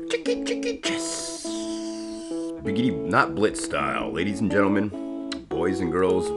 Chicky chess. Biggity, not blitz style. Ladies and gentlemen, boys and girls,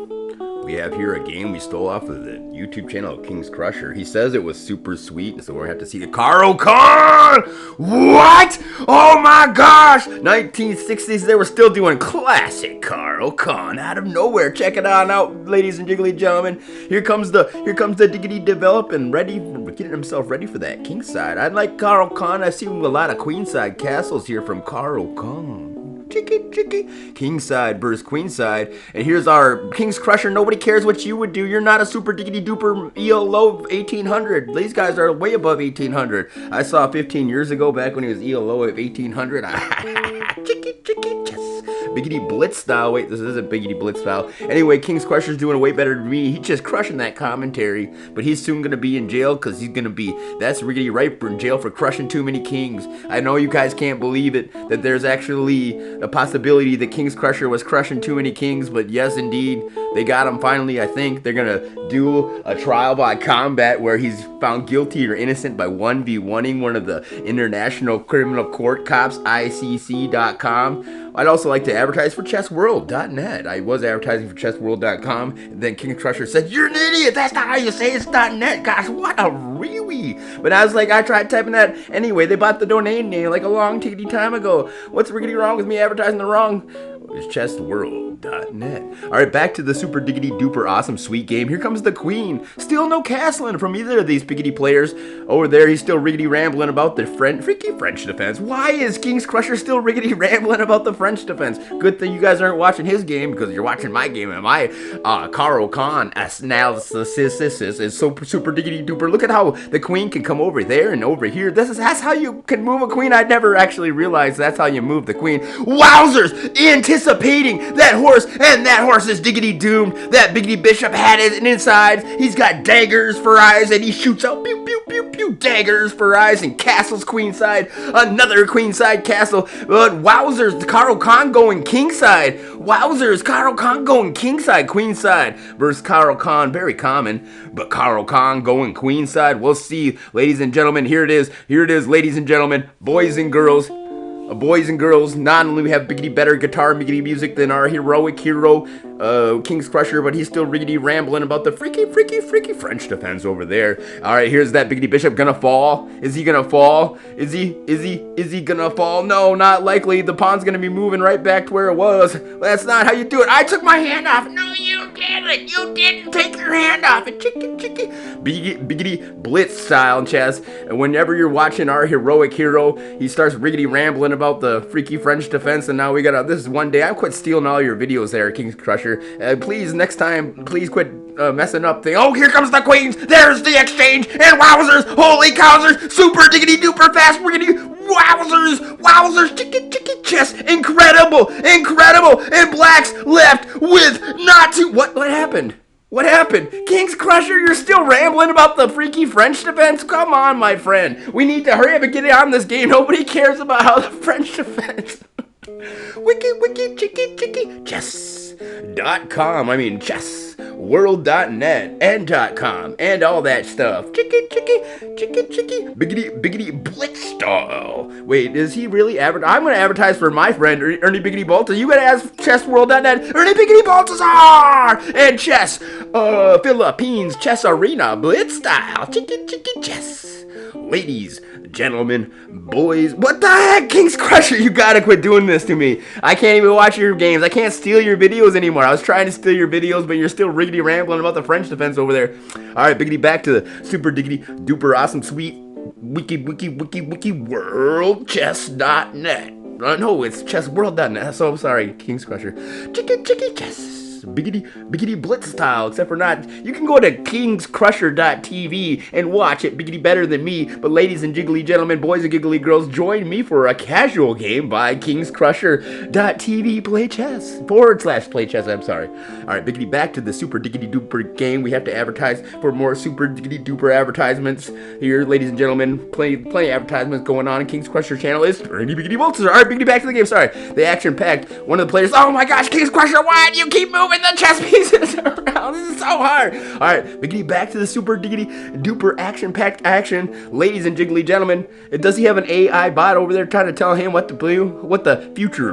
we have here a game we stole off of the YouTube channel of King's Crusher. He says it was super sweet, so we're gonna have to see the Carl Khan! What? Oh my gosh! 1960s, they were still doing classic Carl Khan out of nowhere. Check it on out, ladies and jiggly gentlemen. Here comes the Diggity developing, getting himself ready for that kingside. I like Carl Khan. I see a lot of queenside castles here from Carl Khan. Chicky. Kingside versus queenside. And here's our King's Crusher. Nobody cares what you would do. You're not a super diggity duper ELO 1800. These guys are way above 1800. I saw 15 years ago, back when he was ELO of 1800. Chicky, chess. Biggity Blitz style. Wait, this isn't Biggity Blitz style. Anyway, King's Crusher's doing way better than me. He's just crushing that commentary. But he's soon going to be in jail because he's going to be, that's Riggedy right in jail for crushing too many kings. I know you guys can't believe it, that there's actually a possibility that King's Crusher was crushing too many kings. But yes, indeed, they got him finally, I think. They're going to do a trial by combat where he's found guilty or innocent by 1v1ing one of the International Criminal Court cops, ICC.com. I'd also like to advertise for chessworld.net. I was advertising for chessworld.com, and then King Crusher said, "You're an idiot, that's not how you say it's .net. Gosh, what a really." But I was like, I tried typing that. Anyway, they bought the domain name like a long tickety time ago. What's really wrong with me advertising the wrong? It's chessworld.net. Alright, back to the super diggity duper awesome sweet game. Here comes the queen. Still no castling from either of these biggity players. Over there, he's still riggedy rambling about the freaky French defense. Why is King's Crusher still riggedy rambling about the French defense? Good thing you guys aren't watching his game, because you're watching my game, and my Carl Khan analysis is so super diggity duper. Look at how the queen can come over there and over here. That's how you can move a queen. I'd never actually realized that's how you move the queen. Wowzers! Anticipating that horse, and that horse is diggity doomed. That biggity bishop had it inside. He's got daggers for eyes, and he shoots out pew pew pew pew daggers for eyes, and castles queenside. Another queenside castle. But wowzers, Carl Khan going kingside. Wowzers, Carl Khan going kingside, queenside versus Carl Khan. Very common, but Carl Khan going queenside. We'll see, ladies and gentlemen. Here it is, ladies and gentlemen, boys and girls. Not only we have biggity better guitar biggity music than our heroic hero, King's Crusher, but he's still riggedy rambling about the freaky French defense over there. Alright, here's that biggity bishop gonna fall. Is he gonna fall? Is he gonna fall? No, not likely. The pawn's gonna be moving right back to where it was. That's not how you do it. I took my hand off. No, you didn't. You didn't take your hand off. And chicky. Biggity blitz style chess. And whenever you're watching our heroic hero, he starts riggedy rambling about the freaky French defense, and now we gotta, this is one day, I quit stealing all your videos there, King's Crusher. Please, next time, please quit messing up things. Oh, here comes the queens, there's the exchange, and wowzers, holy cowzers, super diggity duper fast, wowzers, chicky chess, incredible, and Black's left with not to, what happened? What happened? King's Crusher, you're still rambling about the freaky French defense? Come on, my friend. We need to hurry up and get on this game. Nobody cares about how the French defense. Wiki, chicky, chess.com. I mean, chessworld.net and .com and all that stuff. Chicky, biggity blitz style. Wait, is he really advertising? I'm going to advertise for my friend, Ernie Biggity Baltazar. You got to ask chessworld.net, Ernie Biggity Baltazar, and chess, Philippines chess arena blitz style. Chicky, chess. Ladies, gentlemen, boys, what the heck, King's Crusher, you gotta quit doing this to me. I can't even watch your games. I can't steal your videos anymore. I was trying to steal your videos, but you're still riggedy rambling about the French defense over there. Alright, biggity, back to the super diggity duper awesome sweet wiki world chess.net. No, it's chessworld.net. So I'm sorry, King's Crusher. Chicky chess. Biggity blitz style, except for not. You can go to kingscrusher.tv and watch it biggity better than me. But ladies and jiggly gentlemen, boys and giggly girls, join me for a casual game by kingscrusher.tv play chess /play chess. I'm sorry. Alright, biggity, back to the super diggity duper game. We have to advertise for more super diggity duper advertisements here, ladies and gentlemen. Plenty of advertisements going on. King's Crusher channel is Ernie Biggity Baltazar. Alright, biggity, back to the game. Sorry, the action packed. One of the players, oh my gosh, King's Crusher, why do you keep moving? moving the chess pieces around. This is so hard. All right, Biggity, back to the super diggity duper action-packed action. Ladies and jiggly gentlemen, does he have an AI bot over there trying to tell him what to do? What the future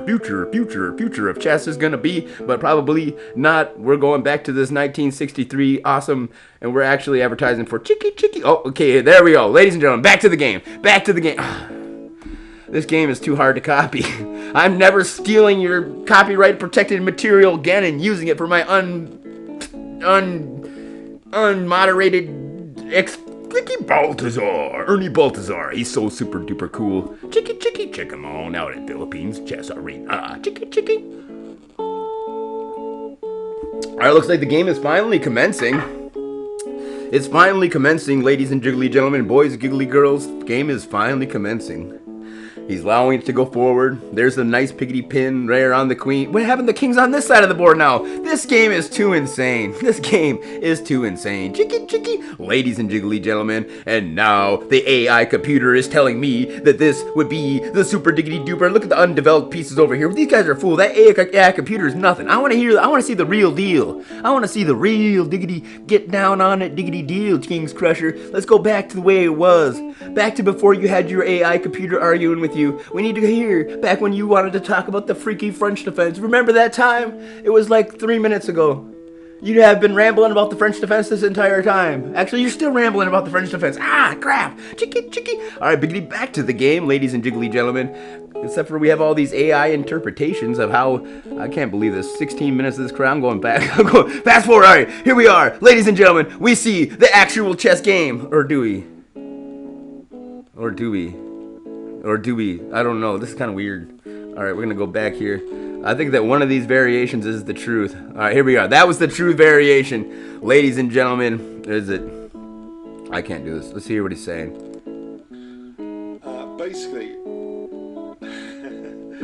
of chess is going to be? But probably not. We're going back to this 1963 awesome, and we're actually advertising for Chicky. Oh, okay, there we go. Ladies and gentlemen, back to the game. This game is too hard to copy. I'm never stealing your copyright protected material again and using it for my unmoderated Blicky Baltazar. Ernie Baltazar. He's so super duper cool. Chicky, check him on out in Philippines chess arena. Chicky. Alright, looks like the game is finally commencing. It's finally commencing, ladies and jiggly gentlemen, boys, giggly girls. The game is finally commencing. He's allowing it to go forward. There's a nice piggity pin right around the queen. What happened? The king's on this side of the board now. This game is too insane. Chicky, ladies and jiggly gentlemen. And now the AI computer is telling me that this would be the super diggity duper. Look at the undeveloped pieces over here. These guys are full. That AI computer is nothing. I want to see the real deal. I want to see the real diggity get down on it diggity deal, King's Crusher. Let's go back to the way it was. Back to before you had your AI computer arguing with you. We need to hear back when you wanted to talk about the freaky French defense. Remember that time? It was like 3 minutes ago. You have been rambling about the French defense this entire time. Actually, you're still rambling about the French defense. Ah, crap. Chicky. All right, Biggity, back to the game, ladies and jiggly gentlemen. Except for we have all these AI interpretations of how, I can't believe this, 16 minutes of this crap. I'm going back. I'm going fast forward. All right, here we are. Ladies and gentlemen, we see the actual chess game. Or do we? I don't know. This is kind of weird. All right, we're going to go back here. I think that one of these variations is the truth. All right, here we are. That was the true variation. Ladies and gentlemen, is it? I can't do this. Let's hear what he's saying. Basically...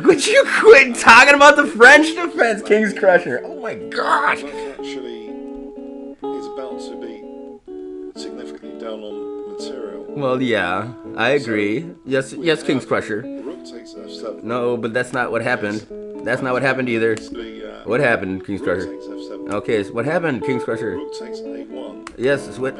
Would you quit talking about the French defense, King's Crusher? Oh my gosh. Actually, he's about to be significantly down on material. Well, yeah, I agree. Yes, King's Crusher. Rook takes F7. No, but that's not what happened. That's not what happened either. What happened, King's Crusher? Okay, so what happened, King's Crusher? Rook takes A1. Yes, it's what.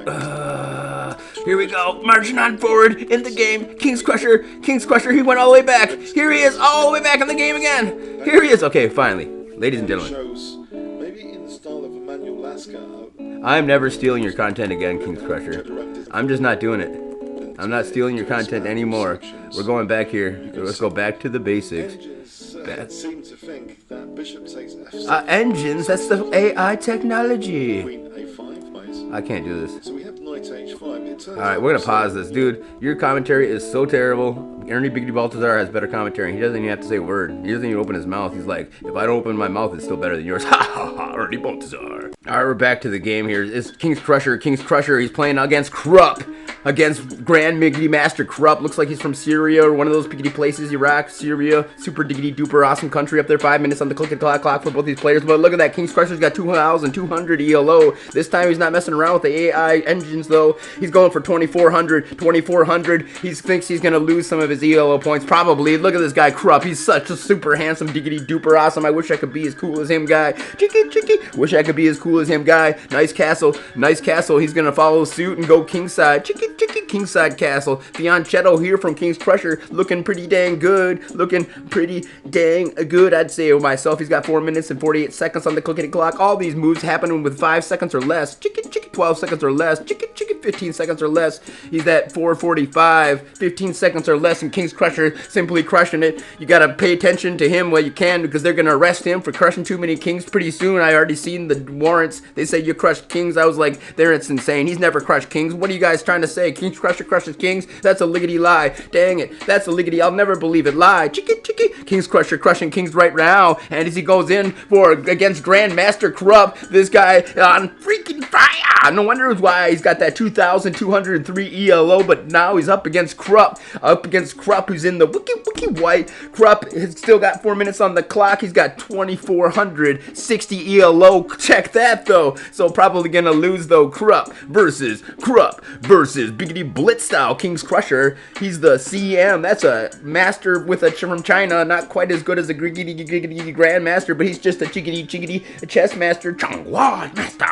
Here we go, marching on forward in the game. King's Crusher, he went all the way back. Here he is, all the way back in the game again. Here he is. Okay, finally, ladies and gentlemen. Shows maybe in the style of Emmanuel Lascar. I'm never stealing your content again, King's Crusher. I'm just not doing it. I'm not stealing your content anymore. We're going back here. Let's go back to the basics. Seem to think that bishop takes F7. Engines, that's the AI technology. Queen A5 plays. I can't do this. So we have knight H5. Alright, we're gonna pause this. Dude, your commentary is so terrible. Ernie Biggity Baltazar has better commentary. He doesn't even have to say a word. He doesn't even open his mouth. He's like, if I don't open my mouth, it's still better than yours. Ha ha ha, Ernie Baltazar. Alright, we're back to the game here. It's King's Crusher. He's playing against Krupp. Against Grandmaster Krupp. Looks like he's from Syria or one of those piggity places. Iraq, Syria. Super diggity duper awesome country up there. 5 minutes on the clock for both these players. But look at that. King's Crusher's got 2,200 ELO. This time he's not messing around with the AI engines though. He's going for 2,400. He thinks he's going to lose some of his ELO points. Probably. Look at this guy Krupp. He's such a super handsome diggity duper awesome. I wish I could be as cool as him guy. Chicky. Wish I could be as cool as him guy. Nice castle. He's going to follow suit and go kingside. Chicky. Kingside castle. Fianchetto here from King's Crusher. Looking pretty dang good. I'd say of myself. He's got 4 minutes and 48 seconds on the clickety clock. All these moves happening with 5 seconds or less. Chicky. 12 seconds or less. Chicky. 15 seconds or less. He's at 4:45. 15 seconds or less. And King's Crusher simply crushing it. You gotta pay attention to him while you can because they're gonna arrest him for crushing too many kings pretty soon. I already seen the warrants. They say you crushed kings. I was like, it's insane. He's never crushed kings. What are you guys trying to say? King's Crusher crushes kings? That's a liggity lie. Dang it. That's a liggity. I'll never believe it. Lie. Chicky. King's Crusher crushing kings right now. And as he goes in against Grandmaster Krupp, this guy on freaking fire. No wonder why he's got that 2,203 ELO, but now he's up against Krupp. Who's in the wiki white. Krupp has still got 4 minutes on the clock. He's got 2,460 ELO. Check that, though. So probably going to lose, though. Krupp versus Biggity Blitz style King's Crusher. He's the CM. That's a master from China. Not quite as good as a giggity grandmaster, but he's just a chickity chess master. Changhua master.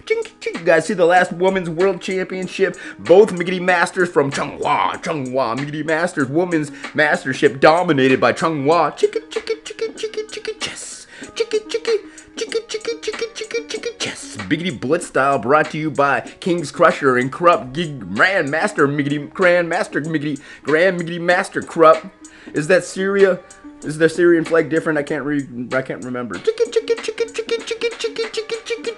You guys see the last women's world championship? Both Miggity masters from Changhua. Miggity masters women's mastership dominated by Changhua. Chicka chess. Chess. Biggity Blitz style brought to you by King's Crusher and Krupp Grandmaster Miggity Master Krupp. Is that Syria? Is the Syrian flag different? I can't remember.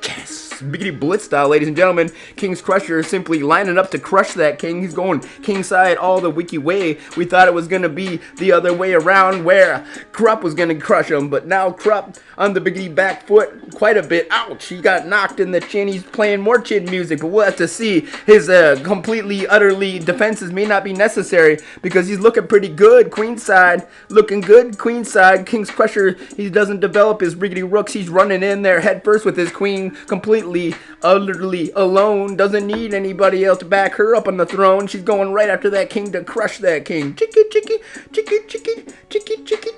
Chess. Biggity Blitz style, ladies and gentlemen. King's Crusher is simply lining up to crush that king. He's going king side all the wiki way. We thought it was going to be the other way around where Krupp was going to crush him, but now Krupp on the Biggity back foot quite a bit. Ouch, he got knocked in the chin. He's playing more chin music, but we'll have to see. His completely, utterly defenses may not be necessary because he's looking pretty good. Queen side, looking good. Queen side, King's Crusher, he doesn't develop his Biggity rooks. He's running in there head first with his queen completely, utterly alone. Doesn't need anybody else to back her up on the throne. She's going right after that king to crush that king. Chicky,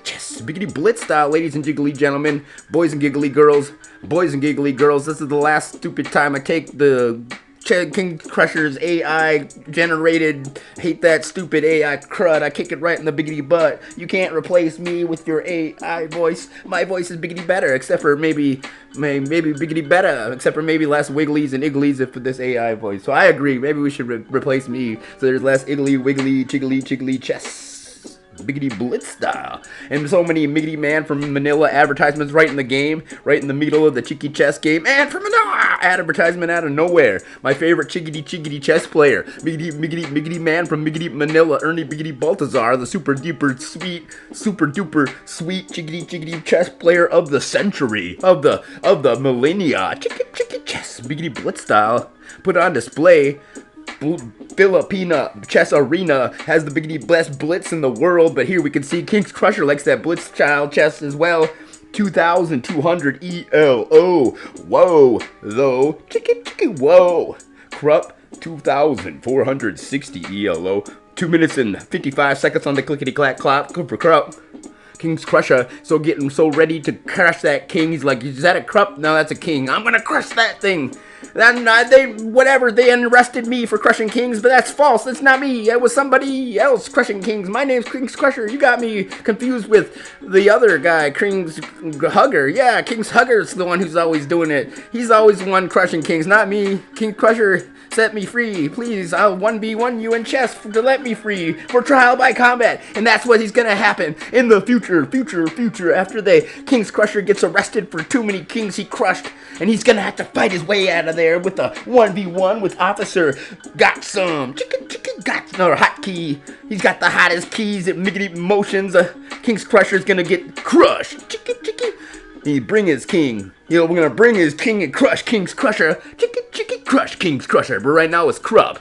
chess. Biggity Blitz style, ladies and jiggly gentlemen, boys and giggly girls. This is the last stupid time I take the King Crusher's AI generated, hate that stupid AI crud. I kick it right in the biggity butt. You can't replace me with your AI voice. My voice is biggity better, except for maybe biggity better, except for maybe less wigglies and igglies if this AI voice. So I agree. Maybe we should replace me so there's less iggly, wiggly, chiggly, chess. Biggity Blitz style. And so many Miggity Man from Manila advertisements right in the game, right in the middle of the Chicky chess game, and from Manila advertisement out of nowhere. My favorite chiggity chess player, Miggity Man from Miggity Manila, Ernie Biggity Baltazar, the super duper sweet chiggity chess player of the century, of the millennia. Chicky chess. Biggity Blitz style put on display. Filipina Chess Arena has the biggity best blitz in the world, but here we can see King's Crusher likes that blitz style chess as well. 2,200 ELO. Whoa, though. Chicky, whoa. Krupp, 2,460 ELO. 2 minutes and 55 seconds on the clickety-clack clock. Good for Krupp. King's Crusher, getting so ready to crush that king. He's like, is that a Krupp? No, that's a king. I'm gonna crush that thing. Then they arrested me for crushing kings, but that's false. That's not me. It was somebody else crushing kings. My name's King's Crusher. You got me confused with the other guy, King's Hugger. Yeah, King's Hugger's the one who's always doing it. He's always the one crushing kings, not me. King Crusher, set me free. Please, I'll 1v1 you in chess to let me free for trial by combat. And that's what is going to happen in the future, after King's Crusher gets arrested for too many kings he crushed. And he's going to have to fight his way out of there with a 1v1 with Officer Got Some. Got another hot key. He's got the hottest keys at Miggity Motions. King's Crusher's going to get crushed. He bring his king. We're going to bring his king and crush King's Crusher. Crush King's Crusher. But right now it's Krupp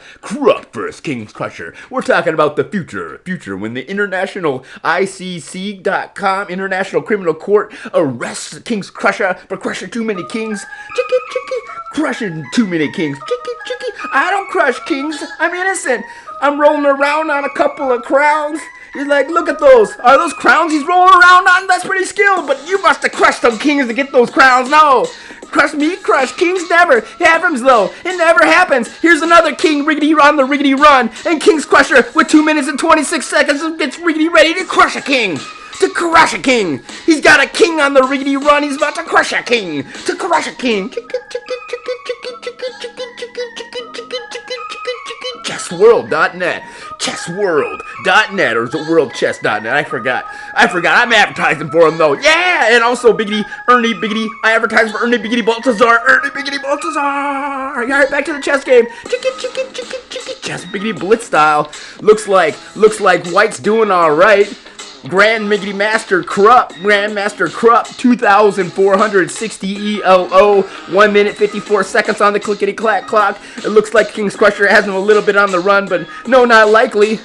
versus King's Crusher. We're talking about the future when the international ICC.com, International Criminal Court, arrests King's Crusher for crushing too many kings. Crushing too many kings. I don't crush kings. I'm innocent. I'm rolling around on a couple of crowns. He's like, look at those. Are those crowns he's rolling around on? That's pretty skilled, but you must have crushed some kings to get those crowns. No. Crush kings never. It happens though. It never happens. Here's another king riggedy on the riggedy run. And King's Crusher with 2 minutes and 26 seconds gets riggedy ready to crush a king. He's got a king on the riggedy run. He's about to crush a king. Chessworld.net. Chessworld.net, or is it worldchess.net? I forgot. I'm advertising for him though. Yeah, and also Ernie Biggity. I advertise for Ernie Biggity Baltazar. All right, back to the chess game. Chess Biggity Blitz style. Looks like White's doing all right. Grandmaster Krupp, 2,460 ELO, 1 minute 54 seconds on the clickety-clack clock. It looks like Kingscrusher has him a little bit on the run, but no, not likely.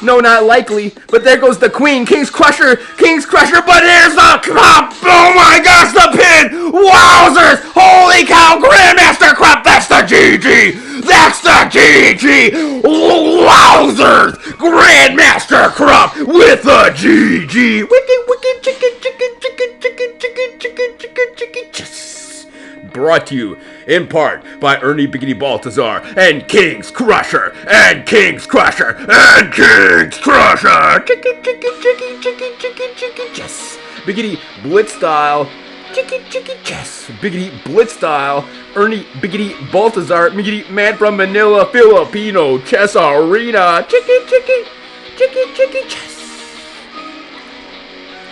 No, not likely. But there goes the queen, Kingscrusher, but there's the Krupp. Oh my gosh, the pin. Wowzers. Holy cow, Grandmaster Krupp. That's the GG. That's the GG. Wowzers. Grandmaster Krupp with the GG. Wicked, chicken. Brought to you in part by Ernie Biggity Baltazar and Kingscrusher and Kingscrusher and Kingscrusher. Yes. Biggity Blitz style. Yes. Biggity Blitz style. Ernie Biggity Baltazar. Biggity man from Manila, Filipino chess arena. Chess.